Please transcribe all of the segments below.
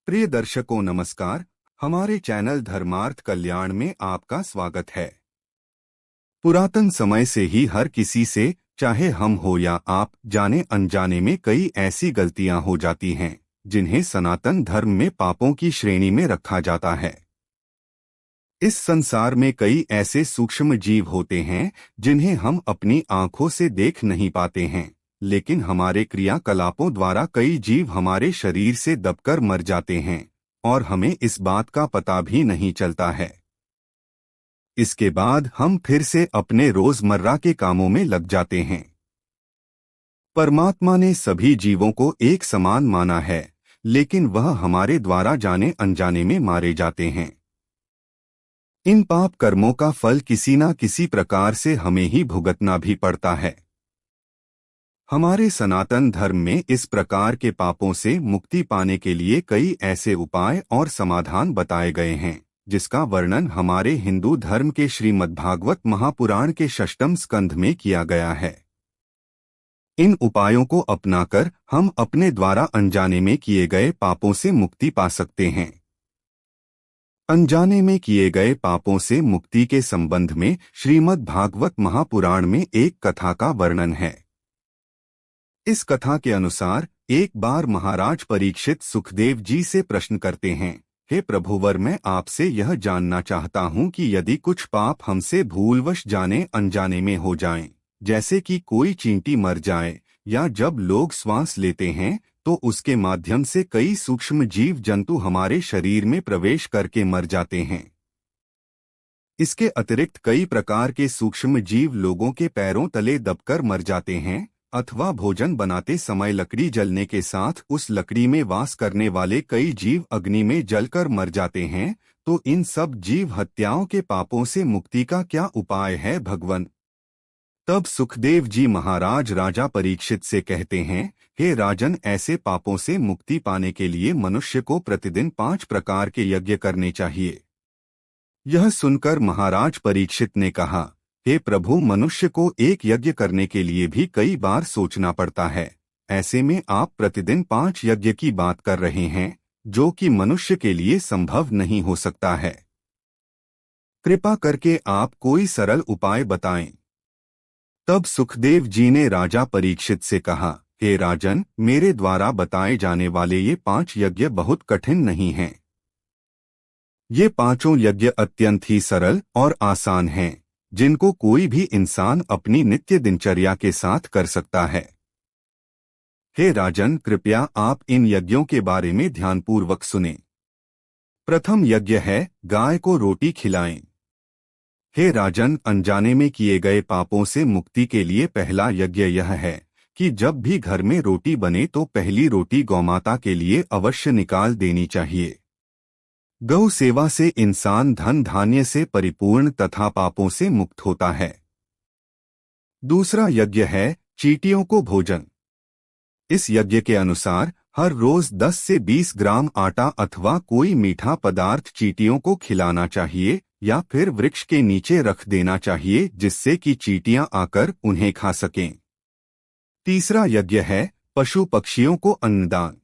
प्रिय दर्शकों नमस्कार। हमारे चैनल धर्मार्थ कल्याण में आपका स्वागत है। पुरातन समय से ही हर किसी से, चाहे हम हो या आप, जाने अनजाने में कई ऐसी गलतियां हो जाती हैं जिन्हें सनातन धर्म में पापों की श्रेणी में रखा जाता है। इस संसार में कई ऐसे सूक्ष्म जीव होते हैं जिन्हें हम अपनी आंखों से देख नहीं पाते हैं, लेकिन हमारे क्रियाकलापों द्वारा कई जीव हमारे शरीर से दबकर मर जाते हैं और हमें इस बात का पता भी नहीं चलता है। इसके बाद हम फिर से अपने रोजमर्रा के कामों में लग जाते हैं। परमात्मा ने सभी जीवों को एक समान माना है, लेकिन वह हमारे द्वारा जाने अनजाने में मारे जाते हैं। इन पाप कर्मों का फल किसी न किसी प्रकार से हमें ही भुगतना भी पड़ता है। हमारे सनातन धर्म में इस प्रकार के पापों से मुक्ति पाने के लिए कई ऐसे उपाय और समाधान बताए गए हैं, जिसका वर्णन हमारे हिंदू धर्म के श्रीमद्भागवत महापुराण के 6वें स्कंध में किया गया है। इन उपायों को अपनाकर हम अपने द्वारा अनजाने में किए गए पापों से मुक्ति पा सकते हैं। अनजाने में किए गए पापों से मुक्ति के संबंध में श्रीमद्भागवत महापुराण में एक कथा का वर्णन है। इस कथा के अनुसार एक बार महाराज परीक्षित सुखदेव जी से प्रश्न करते हैं, हे प्रभुवर, मैं आपसे यह जानना चाहता हूँ कि यदि कुछ पाप हमसे भूलवश जाने अनजाने में हो जाएं, जैसे कि कोई चींटी मर जाए या जब लोग श्वास लेते हैं तो उसके माध्यम से कई सूक्ष्म जीव जंतु हमारे शरीर में प्रवेश करके मर जाते हैं। इसके अतिरिक्त कई प्रकार के सूक्ष्म जीव लोगों के पैरों तले दबकर मर जाते हैं, अथवा भोजन बनाते समय लकड़ी जलने के साथ उस लकड़ी में वास करने वाले कई जीव अग्नि में जलकर मर जाते हैं। तो इन सब जीव हत्याओं के पापों से मुक्ति का क्या उपाय है भगवन? तब सुखदेव जी महाराज राजा परीक्षित से कहते हैं, हे राजन, ऐसे पापों से मुक्ति पाने के लिए मनुष्य को प्रतिदिन 5 प्रकार के यज्ञ करने चाहिए। यह सुनकर महाराज परीक्षित ने कहा, हे प्रभु, मनुष्य को एक यज्ञ करने के लिए भी कई बार सोचना पड़ता है। ऐसे में आप प्रतिदिन 5 यज्ञ की बात कर रहे हैं, जो कि मनुष्य के लिए संभव नहीं हो सकता है। कृपा करके आप कोई सरल उपाय बताएं। तब सुखदेव जी ने राजा परीक्षित से कहा, हे राजन, मेरे द्वारा बताए जाने वाले ये 5 यज्ञ बहुत कठिन नहीं हैं। ये पांचों यज्ञ अत्यंत ही सरल और आसान हैं, जिनको कोई भी इंसान अपनी नित्य दिनचर्या के साथ कर सकता है। हे राजन, कृपया आप इन यज्ञों के बारे में ध्यानपूर्वक सुनें। प्रथम यज्ञ है, गाय को रोटी खिलाएं। हे राजन, अनजाने में किए गए पापों से मुक्ति के लिए पहला यज्ञ यह है कि जब भी घर में रोटी बने तो पहली रोटी गौमाता के लिए अवश्य निकाल देनी चाहिए। गौ सेवा से इंसान धन धान्य से परिपूर्ण तथा पापों से मुक्त होता है। दूसरा यज्ञ है, चींटियों को भोजन। इस यज्ञ के अनुसार हर रोज 10 से 20 ग्राम आटा अथवा कोई मीठा पदार्थ चींटियों को खिलाना चाहिए या फिर वृक्ष के नीचे रख देना चाहिए, जिससे कि चींटियां आकर उन्हें खा सकें। तीसरा यज्ञ है, पशु पक्षियों को अन्नदान।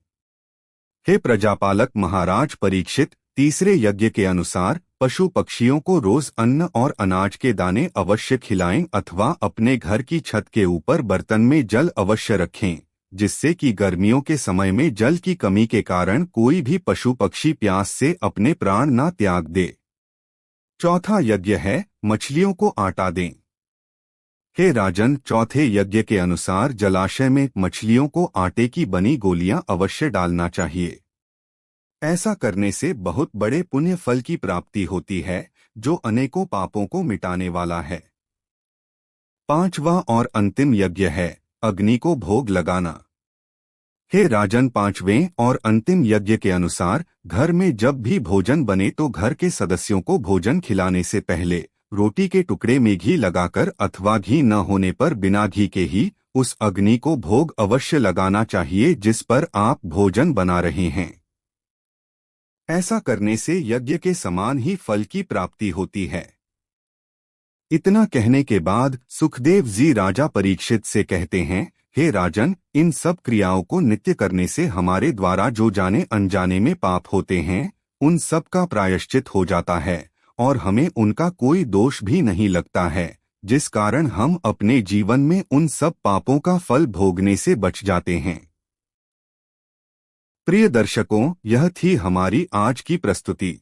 हे प्रजापालक महाराज परीक्षित, तीसरे यज्ञ के अनुसार पशु पक्षियों को रोज अन्न और अनाज के दाने अवश्य खिलाएं अथवा अपने घर की छत के ऊपर बर्तन में जल अवश्य रखें, जिससे कि गर्मियों के समय में जल की कमी के कारण कोई भी पशु पक्षी प्यास से अपने प्राण न त्याग दे। चौथा यज्ञ है, मछलियों को आटा दें। हे राजन, चौथे यज्ञ के अनुसार जलाशय में मछलियों को आटे की बनी गोलियां अवश्य डालना चाहिए। ऐसा करने से बहुत बड़े पुण्य फल की प्राप्ति होती है, जो अनेकों पापों को मिटाने वाला है। पांचवा और अंतिम यज्ञ है, अग्नि को भोग लगाना। हे राजन, पांचवें और अंतिम यज्ञ के अनुसार घर में जब भी भोजन बने तो घर के सदस्यों को भोजन खिलाने से पहले रोटी के टुकड़े में घी लगाकर अथवा घी न होने पर बिना घी के ही उस अग्नि को भोग अवश्य लगाना चाहिए जिस पर आप भोजन बना रहे हैं। ऐसा करने से यज्ञ के समान ही फल की प्राप्ति होती है। इतना कहने के बाद सुखदेव जी राजा परीक्षित से कहते हैं, हे राजन, इन सब क्रियाओं को नित्य करने से हमारे द्वारा जो जाने अनजाने में पाप होते हैं, उन सब का प्रायश्चित हो जाता है और हमें उनका कोई दोष भी नहीं लगता है, जिस कारण हम अपने जीवन में उन सब पापों का फल भोगने से बच जाते हैं। प्रिय दर्शकों, यह थी हमारी आज की प्रस्तुति।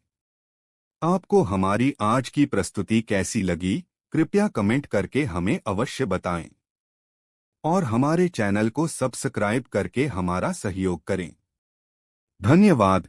आपको हमारी आज की प्रस्तुति कैसी लगी, कृपया कमेंट करके हमें अवश्य बताएं और हमारे चैनल को सब्सक्राइब करके हमारा सहयोग करें। धन्यवाद।